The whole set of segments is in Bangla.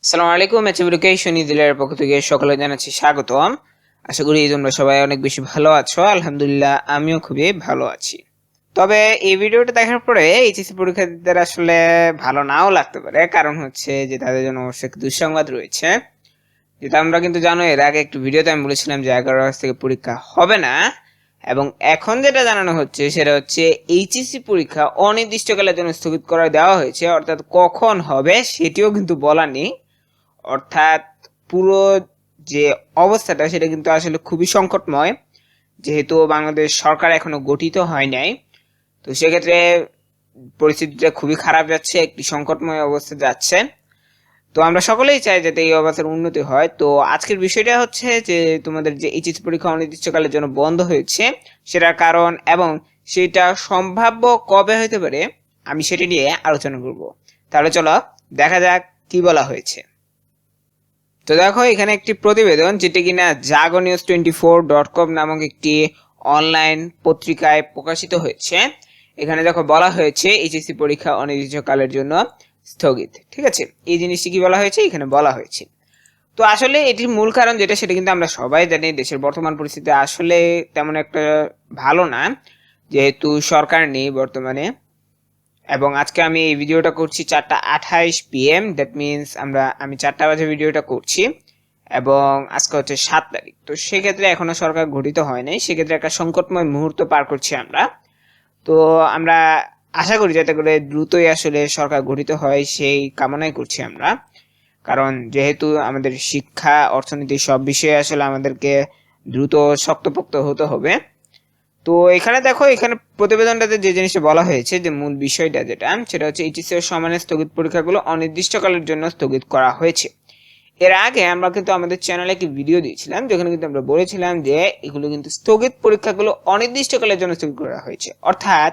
আসসালামু আলাইকুম। এডুকেশন ইদিলের পক্ষ থেকে সকলে জানাচ্ছি স্বাগতম। আশা করি তোমরা সবাই অনেক বেশি ভালো আছো। আলহামদুলিল্লাহ আমিও খুবই ভালো আছি। তবে এই ভিডিওটা দেখার পরে এইচএসসি পরীক্ষার্থীদের আসলে ভালো নাও লাগতে পারে, কারণ হচ্ছে যে তাদের জন্য অবশ্যই একটা দুঃসংবাদ রয়েছে। যেটা আমরা কিন্তু জানো, এর আগে একটু ভিডিওতে আমি বলেছিলাম যে 11 আগস্ট থেকে পরীক্ষা হবে না, এবং এখন যেটা জানানো হচ্ছে সেটা হচ্ছে এইচএসসি পরীক্ষা অনির্দিষ্টকালের জন্য স্থগিত করে দেওয়া হয়েছে। অর্থাৎ কখন হবে সেটিও কিন্তু বলা নেই। অর্থাৎ পুরো যে অবস্থাটা সেটা কিন্তু আসলে খুবই সংকটময়, যেহেতু বাংলাদেশ সরকার এখনো গঠিত হয় নাই। তো সেক্ষেত্রে পরিস্থিতিটা খুবই খারাপ যাচ্ছে, একটি সংকটময় অবস্থা যাচ্ছে। তো আমরা সকলেই চাই যাতে এই অবস্থার উন্নতি হয়। তো আজকের বিষয়টা হচ্ছে যে তোমাদের যে এইচএসসি পরীক্ষা অনির্দিষ্টকালের জন্য বন্ধ হয়েছে সেটার কারণ এবং সেটা সম্ভাব্য কবে হতে পারে আমি সেটা নিয়ে আলোচনা করব। তাহলে চলো দেখা যাক কি বলা হয়েছে। তো দেখো, এখানে একটি প্রতিবেদন যেটি কিনা jagonews24.com নামক একটি অনলাইন পত্রিকায় প্রকাশিত হয়েছে। এখানে দেখো বলা হয়েছে এইচএসসি পরীক্ষা অনির্দিষ্টকালের জন্য স্থগিত। ঠিক আছে, এই জিনিসটি কি বলা হয়েছে এখানে বলা হয়েছে। তো আসলে এটির মূল কারণ যেটা সেটা কিন্তু আমরা সবাই জানি, দেশের বর্তমান পরিস্থিতি আসলে তেমন একটা ভালো না, যেহেতু সরকার নেই বর্তমানে। এবং আজকে আমি এই ভিডিওটা করছি 4:28 PM, দ্যাট মিনস আমি 4টা বাজে ভিডিওটা করছি, এবং আজকে হচ্ছে 7 তারিখ। তো সেক্ষেত্রে এখনো সরকার গঠিত হয় নাই, সেক্ষেত্রে একটা সংকটময় মুহূর্ত পার করছি আমরা। তো আমরা আশা করি যাতে করে দ্রুতই আসলে সরকার গঠিত হয়, সেই কামনাই করছি আমরা। কারণ যেহেতু আমাদের শিক্ষা অর্থনীতি সব বিষয়ে আসলে আমাদেরকে দ্রুত শক্তপোক্ত হতে হবে। তো এখানে দেখো, এখানে প্রতিবেদনটাতে যে জিনিসটা বলা হয়েছে, যে মূল বিষয়টা যেটা সেটা হচ্ছে এইচএসসি এর সমানের স্থগিত পরীক্ষাগুলো অনির্দিষ্টকালের জন্য স্থগিত করা হয়েছে। এর আগে আমরা কিন্তু আমাদের চ্যানেলে একটি ভিডিও দিয়েছিলাম যেখানে কিন্তু আমরা বলেছিলাম যে এগুলো কিন্তু স্থগিত পরীক্ষাগুলো অনির্দিষ্টকালের জন্য স্থগিত করা হয়েছে। অর্থাৎ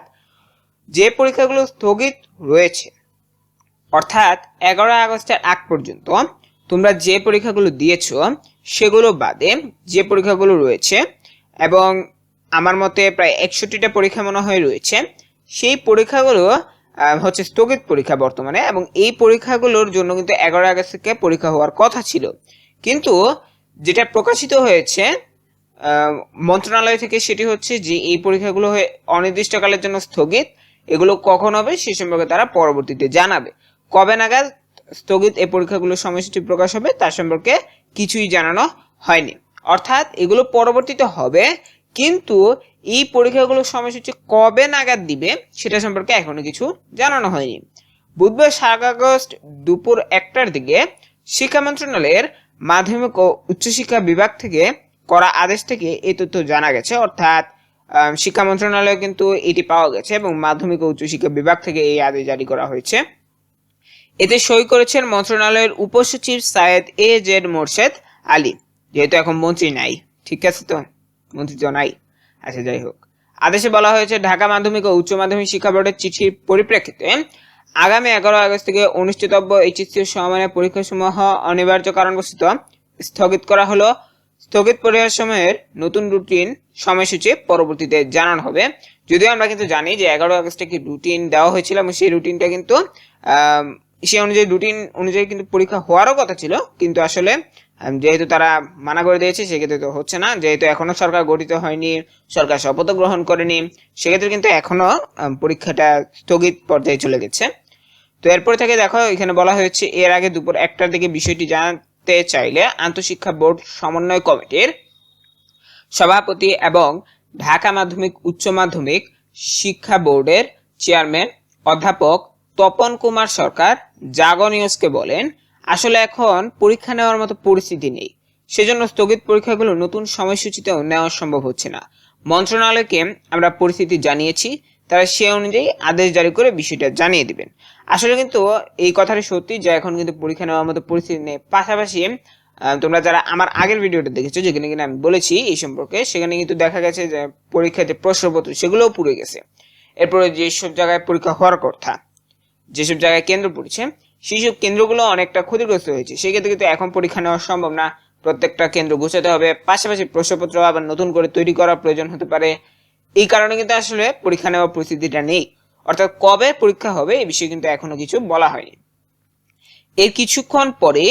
যে পরীক্ষাগুলো স্থগিত রয়েছে, অর্থাৎ 11 আগস্টের আগ পর্যন্ত তোমরা যে পরীক্ষাগুলো দিয়েছো সেগুলো বাদে যে পরীক্ষাগুলো রয়েছে, এবং আমার মতে প্রায় 61টা পরীক্ষা মনে হয় রয়েছে, সেই পরীক্ষাগুলো হচ্ছে স্থগিত পরীক্ষা বর্তমানে। এবং এই পরীক্ষাগুলোর জন্য কিন্তু 11 আগস্ট থেকে পরীক্ষা হওয়ার কথা ছিল, কিন্তু যেটা প্রকাশিত হয়েছে মন্ত্রণালয় থেকে সেটি হচ্ছে যে এই পরীক্ষাগুলো অনির্দিষ্টকালের জন্য স্থগিত। এগুলো কখন হবে সে সম্পর্কে তারা পরবর্তীতে জানাবে। কবে নাগাদ স্থগিত এই পরীক্ষাগুলোর সময়সূচি প্রকাশ হবে তার সম্পর্কে কিছুই জানানো হয়নি। অর্থাৎ এগুলো পরবর্তীতে হবে, কিন্তু এই পরীক্ষাগুলোর সময়সূচি কবে নাগাদ দিবে সেটা সম্পর্কে এখনো কিছু জানানো হয়নি। বুধবার 7 আগস্ট দুপুর 1টার দিকে শিক্ষা মন্ত্রণালয়ের মাধ্যমিক ও উচ্চশিক্ষা বিভাগ থেকে করা আদেশ থেকে এই তথ্য জানা গেছে। অর্থাৎ শিক্ষা মন্ত্রণালয় কিন্তু এটি পাওয়া গেছে এবং মাধ্যমিক ও উচ্চশিক্ষা বিভাগ থেকে এই আদেশ জারি করা হয়েছে। এতে সই করেছেন মন্ত্রণালয়ের উপসচিব সায়েদ জেড মোরশেদ আলী, যেহেতু এখন মন্ত্রী নাই। ঠিক আছে, তো মন্ত্রী তো নাই। আচ্ছা, যাই হোক, আদেশে বলা হয়েছে ঢাকা মাধ্যমিক ও উচ্চ মাধ্যমিক শিক্ষা বোর্ডের চিঠির পরিপ্রেক্ষিতে আগামী 11 আগস্ট থেকে অনুষ্ঠিতব্য এইচএসসি সমমানের পরীক্ষাসমূহ অনিবার্য কারণবশত স্থগিত করা হলো। স্থগিত পরীক্ষার সময়ের নতুন রুটিন সময়সূচি পরবর্তীতে জানানো হবে। যদিও আমরা কিন্তু জানি যে 11 আগস্টে কি রুটিন দেওয়া হয়েছিল, এবং সেই রুটিনটা কিন্তু সেই অনুযায়ী রুটিন অনুযায়ী কিন্তু পরীক্ষা হওয়ারও কথা ছিল, কিন্তু আসলে যেহেতু তারা মানা করে দিয়েছে সেক্ষেত্রে তো হচ্ছে না। যেহেতু এখনো সরকার গঠিত হয়নি, সরকার শপথ গ্রহণ করেনি, সেক্ষেত্রে কিন্তু এখনো পরীক্ষাটা স্থগিত পর্যায়ে চলে গেছে। তো এরপর থেকে দেখো, এখানে বলা হয়েছে এর আগে দুপুর 1টার দিকে বিষয়টি জানতে চাইলে আন্তঃশিক্ষা বোর্ড সমন্বয় কমিটির সভাপতি এবং ঢাকা মাধ্যমিক উচ্চ মাধ্যমিক শিক্ষা বোর্ডের চেয়ারম্যান অধ্যাপক তপন কুমার সরকার জাগো নিউজকে বলেন, আসলে এখন পরীক্ষা নেওয়ার মতো পরিস্থিতি নেই, সেজন্য স্থগিত পরীক্ষাগুলো নতুন সময়সূচিতেও নেওয়া সম্ভব হচ্ছে না। মন্ত্রণালয়কে আমরা পরিস্থিতি জানিয়েছি, তারা সে অনুযায়ী আদেশ জারি করে বিষয়টা জানিয়ে দিবেন। আসলে কিন্তু এই কথাটা সত্যি যে এখন কিন্তু পরীক্ষা নেওয়ার মতো পরিস্থিতি নেই। পাশাপাশি তোমরা যারা আমার আগের ভিডিওটা দেখেছো যেখানে কিনা আমি বলেছি এই সম্পর্কে, সেখানে কিন্তু দেখা গেছে যে পরীক্ষার যে প্রশ্নপত্র সেগুলোও পুড়ে গেছে। এরপরে যেসব জায়গায় পরীক্ষা হওয়ার কথা, যেসব জায়গায় কেন্দ্র পড়েছে সেই সব কেন্দ্রগুলো অনেকটা ক্ষতিগ্রস্ত হয়েছে। সেক্ষেত্রে কিন্তু এখন পরীক্ষা নেওয়া সম্ভব না, প্রত্যেকটা কেন্দ্র গোছাতে হবে, পাশাপাশি প্রশ্নপত্র আবার নতুন করে তৈরি করার প্রয়োজন হতে পারে। এই কারণে কিন্তু আসলে পরীক্ষা নেওয়ার পরিস্থিতিটা নেই। অর্থাৎ কবে পরীক্ষা হবে এই বিষয়ে কিন্তু এখনো কিছু বলা হয়নি। এর কিছুক্ষণ পরে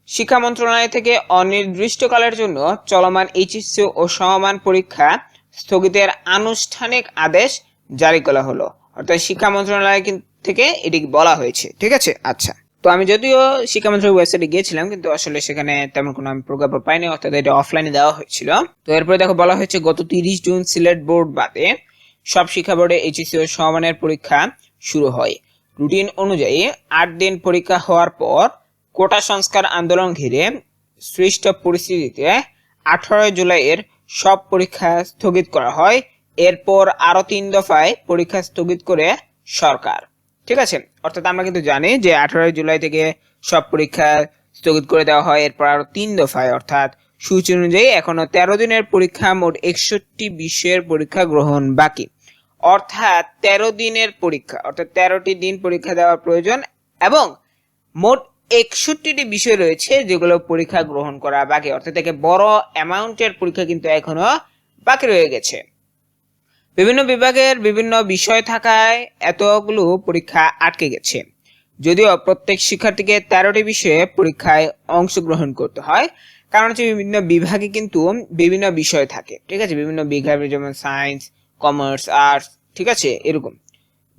শিক্ষা মন্ত্রণালয় থেকে অনির্দিষ্টকালের জন্য চলমান এইচএসসি ও সমমান পরীক্ষা স্থগিতের আনুষ্ঠানিক আদেশ জারি করা হলো। অর্থাৎ শিক্ষা মন্ত্রণালয় থেকে এটি বলা হয়েছে। ঠিক আছে, আচ্ছা। তো আমি যদিও শিক্ষা মন্ত্রণালয়ের ওয়েবসাইটে গিয়েছিলাম, কিন্তু আসলে সেখানে তেমন কোনো আমি প্রজ্ঞাপন পাইনি, অর্থাৎ এটা অফলাইনে দেওয়া হয়েছিল। তো এরপরে দেখো বলা হয়েছে গত 30 জুন সিলেট বোর্ড বাদে সব শিক্ষা বোর্ডে এইচএসসি ও সমমানের পরীক্ষা শুরু হয়। রুটিন অনুযায়ী 8 দিন পরীক্ষা হওয়ার পর কোটা সংস্কার আন্দোলন ঘিরে সৃষ্ট পরিস্থিতিতে 18 জুলাইয়ের সব পরীক্ষা স্থগিত করা হয়। এরপর আরো 3 দফায় পরীক্ষা স্থগিত করে সরকার। ঠিক আছে, অর্থাৎ আমরা কিন্তু জানি যে 18 জুলাই থেকে সব পরীক্ষা স্থগিত করে দেওয়া হয়, এরপর আরো 3 দফায়, অর্থাৎ সূচি অনুযায়ী এখনো 13 দিনের পরীক্ষা, মোট 61টি বিষয়ের পরীক্ষা গ্রহণ বাকি। অর্থাৎ 13 দিনের পরীক্ষা, অর্থাৎ 13টি দিন পরীক্ষা দেওয়ার প্রয়োজন, এবং মোট 61টি বিষয় রয়েছে যেগুলো পরীক্ষা গ্রহণ করা বাকি। অর্থাৎ থেকে বড় অ্যামাউন্টের পরীক্ষা কিন্তু এখনো বাকি রয়ে গেছে। বিভিন্ন বিভাগের বিভিন্ন বিষয় থাকায় এতগুলো পরীক্ষা আটকে গেছে। যদিও প্রত্যেক শিক্ষার্থীকে 13টি বিষয়ে পরীক্ষায় অংশগ্রহণ করতে হয়, কারণ হচ্ছে বিভিন্ন বিভাগে কিন্তু বিভিন্ন বিষয় থাকে। ঠিক আছে, বিভিন্ন বিভাগে যেমন সায়েন্স, কমার্স, আর্টস, ঠিক আছে, এরকম।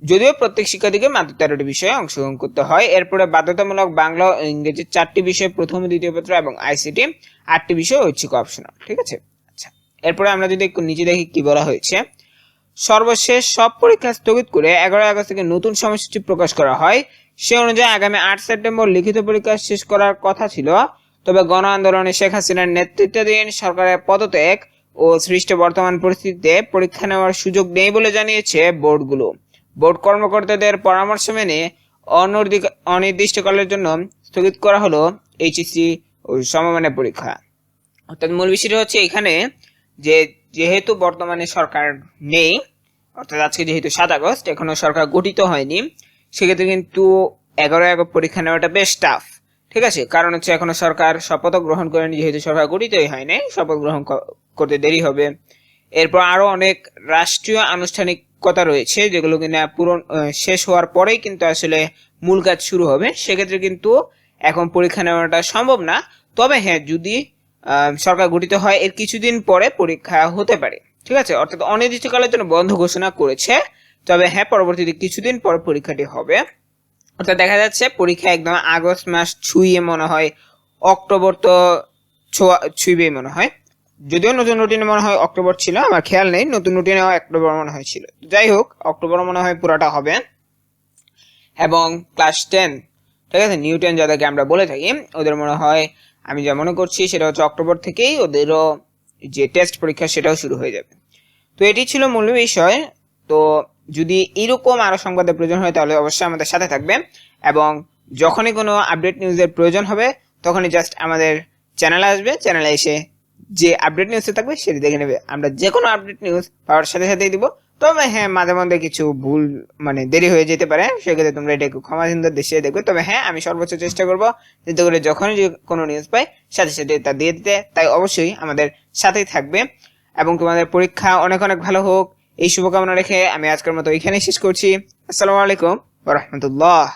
যদিও প্রত্যেক শিক্ষার্থীকে মাত্র 13টি বিষয়ে অংশগ্রহণ করতে হয়। এরপরে বাধ্যতামূলক বাংলা ও ইংরেজি 4টি বিষয় প্রথম ও দ্বিতীয় পত্র, এবং আইসিটি 8টি বিষয় ঐচ্ছিক অপশনাল। ঠিক আছে, আচ্ছা। এরপরে আমরা যদি একটু নিচে দেখি কি বলা হয়েছে। সর্বশেষ সব পরীক্ষা স্থগিত করে 11 আগস্ট থেকে নতুন সময়সূচি প্রকাশ করা হয়। সে অনুযায়ী আগামী 8 সেপ্টেম্বর লিখিত পরীক্ষা শেষ করার কথা ছিল, তবে গণ আন্দোলনে শেখ হাসিনার নেতৃত্বাধীন সরকারের পদত্যাগ ও সৃষ্ট বর্তমান পরিস্থিতিতে পরীক্ষা নেওয়ার সুযোগ নেই বলে জানিয়েছে বোর্ডগুলো। বোর্ড কর্মকর্তাদের পরামর্শ মেনে অনির্দিষ্টকালের জন্য স্থগিত করা হলো এইচএসসি ও সমমানের পরীক্ষা। অর্থাৎ মূল বিষয়টা হচ্ছে এখানে যে যেহেতু বর্তমানে সরকার নেই, অর্থাৎ আজকে যেহেতু 7 আগস্ট, এখনো সরকার গঠিত হয়নি, সেক্ষেত্রে কিন্তু 11 আগস্ট পরীক্ষা নেওয়াটা বেশ টাফ। ঠিক আছে, কারণ হচ্ছে এখনো সরকার শপথ গ্রহণ করেনি, যেহেতু সরকার গঠিতই হয়নি, শপথ গ্রহণ করতে দেরি হবে। এরপর আরো অনেক রাষ্ট্রীয় আনুষ্ঠানিকতা রয়েছে যেগুলো কিনা পূরণ শেষ হওয়ার পরেই কিন্তু আসলে মূল কাজ শুরু হবে। সেক্ষেত্রে কিন্তু এখন পরীক্ষা নেওয়াটা সম্ভব না। তবে হ্যাঁ, যদি সরকার গঠিত হয় এর কিছুদিন পরে পরীক্ষা হতে পারে। ঠিক আছে, অর্থাৎ অনির্দিষ্টকালের জন্য বন্ধ ঘোষণা করেছে, তবে হ্যাঁ পরবর্তীতে কিছুদিন পর পরীক্ষাটি হবে। অর্থাৎ দেখা যাচ্ছে পরীক্ষা একদম আগস্ট মাস ছুঁয়ে মনে হয় অক্টোবর তো ছুঁইবে মনে হয়। যদিও নতুন রুটিনে মনে হয় অক্টোবর ছিল, আমার খেয়াল নেই, নতুন রুটিনে অক্টোবর মনে হয় ছিল। যাই হোক, অক্টোবর মনে হয় পুরাটা হবে। এবং ক্লাস 10, ঠিক আছে, নিউ 10 যাদেরকে আমরা বলে থাকি, ওদের মনে হয়, আমি যা মনে করছি সেটা হচ্ছে অক্টোবর থেকেই ওদেরও যে টেস্ট পরীক্ষা সেটাও শুরু হয়ে যাবে। তো এটি ছিল মূল বিষয়। তো যদি এরকম আরো সংবাদের প্রয়োজন হয় তাহলে অবশ্যই আমাদের সাথে থাকবে, এবং যখনই কোনো আপডেট নিউজের প্রয়োজন হবে তখনই জাস্ট আমাদের চ্যানেলে আসবে, চ্যানেলে এসে যে আপডেট নিউজটা থাকবে সেটি দেখে নেবে। আমরা যে কোনো আপডেট নিউজ পাওয়ার সাথে সাথেই দিব। তবে হ্যাঁ, মাঝে মধ্যে কিছু ভুল দেরি হয়ে যেতে পারে, সেক্ষেত্রে তোমরা এটা একটু ক্ষমা সুন্দর দেশে দেখবে। তবে হ্যাঁ, আমি সর্বোচ্চ চেষ্টা করবো যাতে করে যখনই কোনো নিউজ পাই সাথে সাথে তা দিয়ে দিতে। তাই অবশ্যই আমাদের সাথেই থাকবে, এবং তোমাদের পরীক্ষা অনেক অনেক ভালো হোক এই শুভকামনা রেখে আমি আজকের মতো এখানেই শেষ করছি। আসসালামু আলাইকুম ওয়া রাহমাতুল্লাহ।